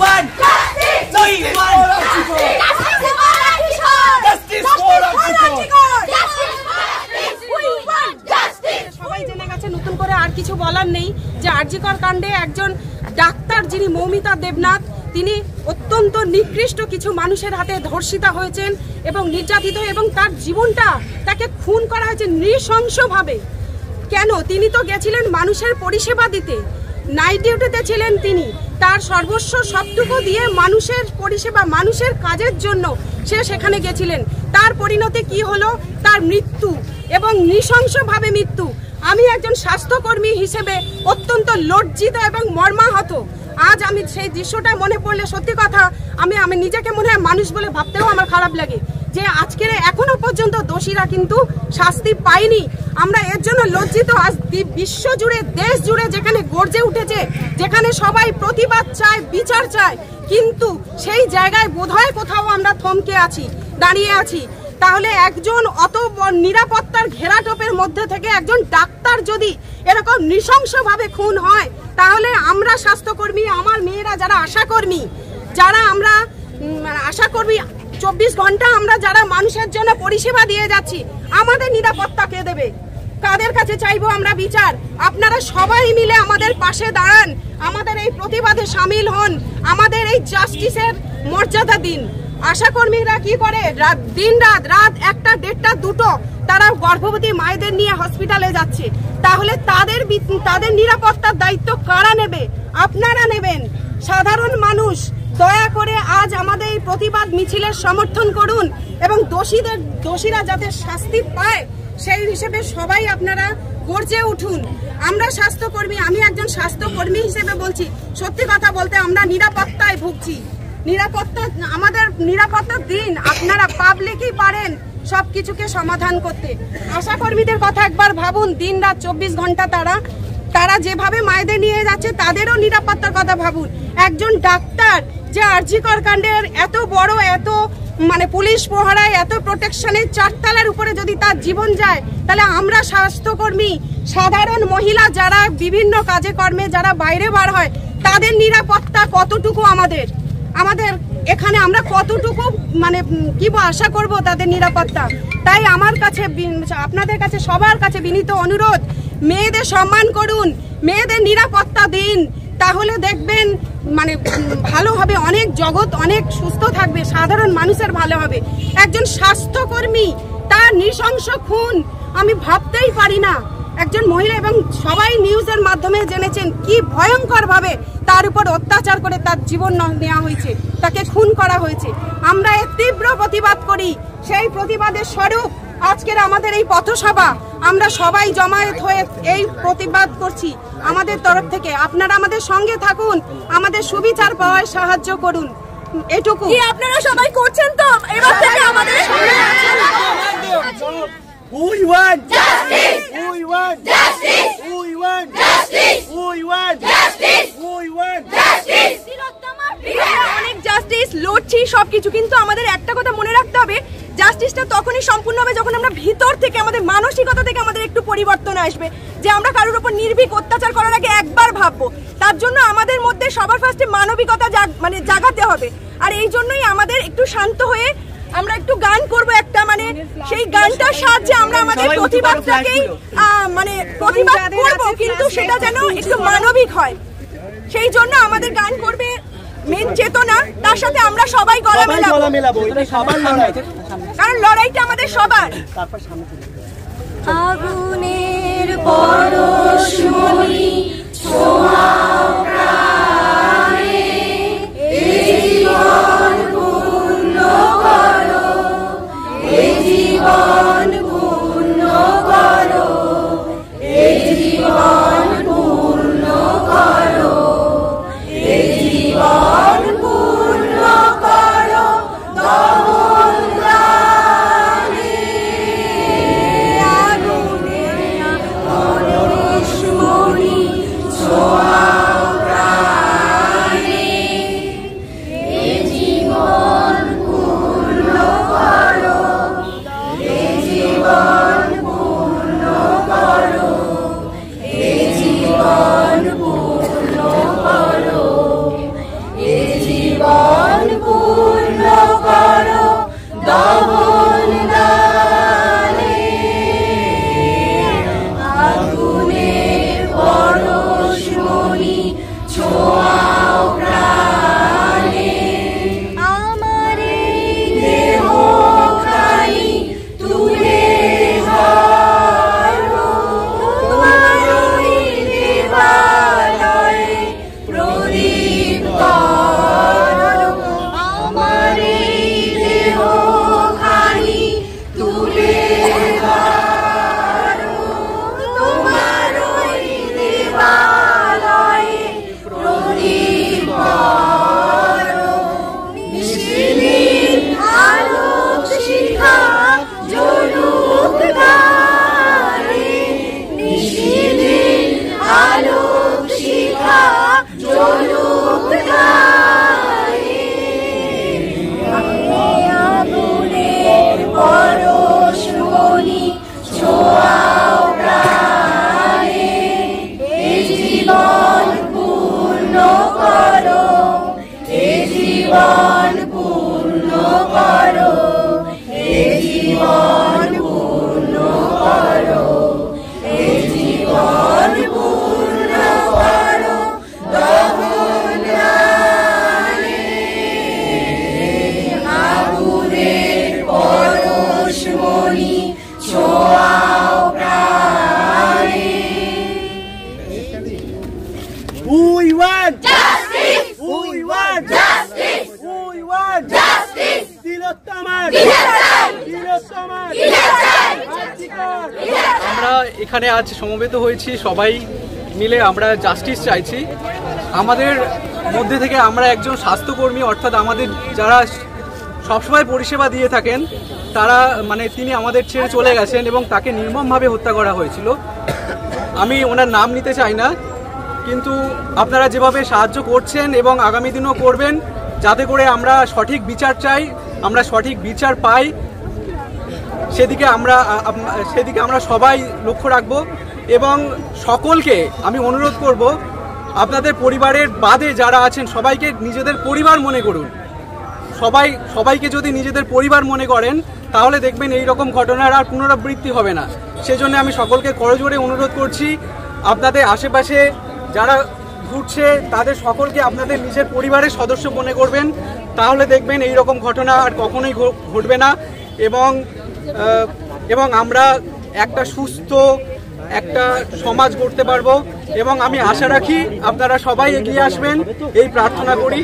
want justice. We want justice. Justice for সবাই জেনে গেছে, নতুন করে আর কিছু বলার নেই যে আরজিকর কাণ্ডে একজন ডাক্তার যিনি মৌমিতা দেবনাথ, তিনি অত্যন্ত নিকৃষ্ট কিছু মানুষের হাতে ধর্ষিতা হয়েছেন এবং নির্যাতিত, এবং তার জীবনটা তাকে খুন করা হয়েছে নৃশংসভাবে। কেন? তিনি তো গেছিলেন মানুষের পরিষেবা দিতে, নাইট ডিউটিতে ছিলেন তিনি, তার সর্বস্ব সবটুকু দিয়ে মানুষের পরিষেবা, মানুষের কাজের জন্য সে সেখানে গেছিলেন। তার পরিণতি কি হলো? তার মৃত্যু, এবং নৃশংসভাবে মৃত্যু। আমি একজন স্বাস্থ্যকর্মী হিসেবে অত্যন্ত লজ্জিত এবং মর্মাহত। আজ আমি সেই দৃশ্যটা মনে পড়লে সত্যি কথা আমি নিজেকে মনে হয় মানুষ বলে ভাবতেও আমার খারাপ লাগে যে আজকের এখনো পর্যন্ত দোষীরা কিন্তু শাস্তি পায়নি। আমরা এর জন্য লজ্জিত। আজ বিশ্ব জুড়ে, দেশ জুড়ে যেখানে গর্জে উঠেছে, যেখানে সবাই প্রতিবাদ চায়, বিচার চায়, কিন্তু সেই জায়গায় বোধহয় কোথাও আমরা থমকে আছি, দাঁড়িয়ে আছি। তাহলে একজন অত নিরাপত্তার ঘেরাটোপের মধ্যে থেকে একজন ডাক্তার যদি এরকম নৃশংসভাবে খুন হয়, তাহলে আমরা স্বাস্থ্যকর্মী, আমার মেয়েরা যারা আশাকর্মী, যারা আমরা আশাকর্মী 24 ঘন্টা আমরা যারা মানুষের জন্য পরিষেবা দিয়ে যাচ্ছি, আমাদের নিরাপত্তা কে দেবে? কাদের কাছে চাইবো আমরা বিচার? আপনারা সবাই মিলে আমাদের পাশে দাঁড়ান, আমাদের এই প্রতিবাদে সামিল হন, আমাদের এই জাস্টিসের মর্যাদা দিন। আশাকর্মীরা কি করে? দিন রাত 1টা, 1:30টা, 2টো তারা গর্ভবতী মায়েদের নিয়ে হসপিটালে যাচ্ছে। তাহলে তাদের নিরাপত্তার দায়িত্ব কারা নেবে? আপনারা নেবেন, সাধারণ মানুষ। দয়া করে আজ আমাদের এই প্রতিবাদ মিছিলের সমর্থন করুন এবং দোষীরা যাতে শাস্তি পায় সেই হিসেবে সবাই আপনারা গর্জে উঠুন। আমরা স্বাস্থ্যকর্মী, আমি একজন স্বাস্থ্যকর্মী হিসেবে বলছি, সত্যি কথা বলতে আমরা নিরাপত্তায় ভুগছি। আমাদের নিরাপত্তা দিন। আপনারা পাবলিকই পারেন সবকিছুকে সমাধান করতে। আশাকর্মীদের কথা একবার ভাবুন, দিন রাত 24 ঘন্টা তারা যেভাবে মায়েদের নিয়ে যাচ্ছে, তাদেরও নিরাপত্তার কথা ভাবুন। একজন ডাক্তার যে আরজিকর কাণ্ডের এত বড়, এত পুলিশ প্রহরায়, এত প্রোটেকশনের 4 তলার উপরে যদি তার জীবন যায়, তাহলে আমরা স্বাস্থ্যকর্মী, সাধারণ মহিলা যারা বিভিন্ন কাজে কর্মে যারা বাইরে বার হয়, তাদের নিরাপত্তা কতটুকু আমাদের এখানে আমরা কতটুকু কি আশা করব তাদের নিরাপত্তা? তাই আমার কাছে, আপনাদের কাছে, সবার কাছে বিনীত অনুরোধ, মেয়েদের সম্মান করুন, মেয়েদের নিরাপত্তা দিন। তাহলে দেখবেন ভালো হবে, অনেক জগৎ অনেক সুস্থ থাকবে, সাধারণ মানুষের ভালো হবে। একজন স্বাস্থ্যকর্মী তার নৃশংস খুন আমি ভাবতেই পারি না। একজন মহিলা, এবং সবাই নিউজের মাধ্যমে জেনেছেন কি ভয়ঙ্কর ভাবে তার উপর অত্যাচার করে তার জীবন নেওয়া হয়েছে, তাকে খুন করা হয়েছে। আমরা এর তীব্র প্রতিবাদ করি। সেই প্রতিবাদের স্বরূপ আজকের আমাদের এই পথসভা। আমরা সবাই জমায়েত হয়ে এই প্রতিবাদ করছি আমাদের তরফ থেকে। আপনারা আমাদের সঙ্গে থাকুন, আমাদের সুবিচার পাওয়ায় সাহায্য করুন, এটুকু। আপনারা সবাই করছেন তো? এবার থেকে আমাদের We want justice. We want justice. We want justice. We want justice. We want justice. অনেক জাস্টিস লড়ছি সবকিছু, কিন্তু আমাদের একটা কথা মনে রাখতে হবে, জাস্টিসটা তখনই সম্পূর্ণ হবে যখন আমরা ভিতর থেকে, আমাদের মানসিকতা থেকে আমাদের একটু পরিবর্তন আসবে, যে আমরা কারোর উপর নির্ভীক অত্যাচার করার আগে একবার ভাববো। তার জন্য আমাদের মধ্যে সবার ফার্স্টে মানবিকতা জাগাতে হবে। আর এই জন্যই আমাদের একটু শান্ত হয়ে আমরা একটু গান করব একটা, সেই গানটার সাহায্যে আমরা আমাদের প্রতিবাদটাকেই প্রতিবাদ করবো, কিন্তু সেটা যেন একটু মানবিক হয়। সেই জন্য আমাদের গান করবে মেন চেতনা, তার সাথে আমরা সবাই গলা মেলাবো, কারণ লড়াইটা আমাদের সবার। আগুনের পরশমণি ছোঁয়া প্রাণে, এই জীবন পূর্ণ করো, এই জীবন পূর্ণ করো, এই জীবন পূর্ণ করো, এই জীবন পূর্ণ করো, দমন প্রাণে। আগুনের পরশমণি ছোঁয়া এখানে আজ সমবেত হয়েছি, সবাই মিলে আমরা জাস্টিস চাইছি। আমাদের মধ্যে থেকে আমরা একজন স্বাস্থ্যকর্মী, অর্থাৎ আমাদের যারা সবসময় পরিষেবা দিয়ে থাকেন তারা তিনি আমাদের ছেড়ে চলে গেছেন এবং তাকে নির্মমভাবে হত্যা করা হয়েছিল। আমি ওনার নাম নিতে চাই না, কিন্তু আপনারা যেভাবে সাহায্য করছেন এবং আগামী দিনও করবেন, যাতে করে আমরা সঠিক বিচার চাই, আমরা সঠিক বিচার পাই, সেদিকে আমরা সবাই লক্ষ্য রাখব। এবং সকলকে আমি অনুরোধ করব, আপনাদের পরিবারের বাদে যারা আছেন সবাইকে নিজেদের পরিবার মনে করুন। সবাইকে যদি নিজেদের পরিবার মনে করেন তাহলে দেখবেন এই রকম ঘটনার আর পুনরাবৃত্তি হবে না। সেজন্য আমি সকলকে করজোড়ে অনুরোধ করছি, আপনাদের আশেপাশে যারা ঘুরছে তাদের সকলকে আপনাদের নিজের পরিবারের সদস্য মনে করবেন, তাহলে দেখবেন এই রকম ঘটনা আর কখনোই ঘটবে না। এবং আমরা একটা সুস্থ একটা সমাজ গড়তে পারবো এবং আমি আশা রাখি আপনারা সবাই এগিয়ে আসবেন, এই প্রার্থনা করি।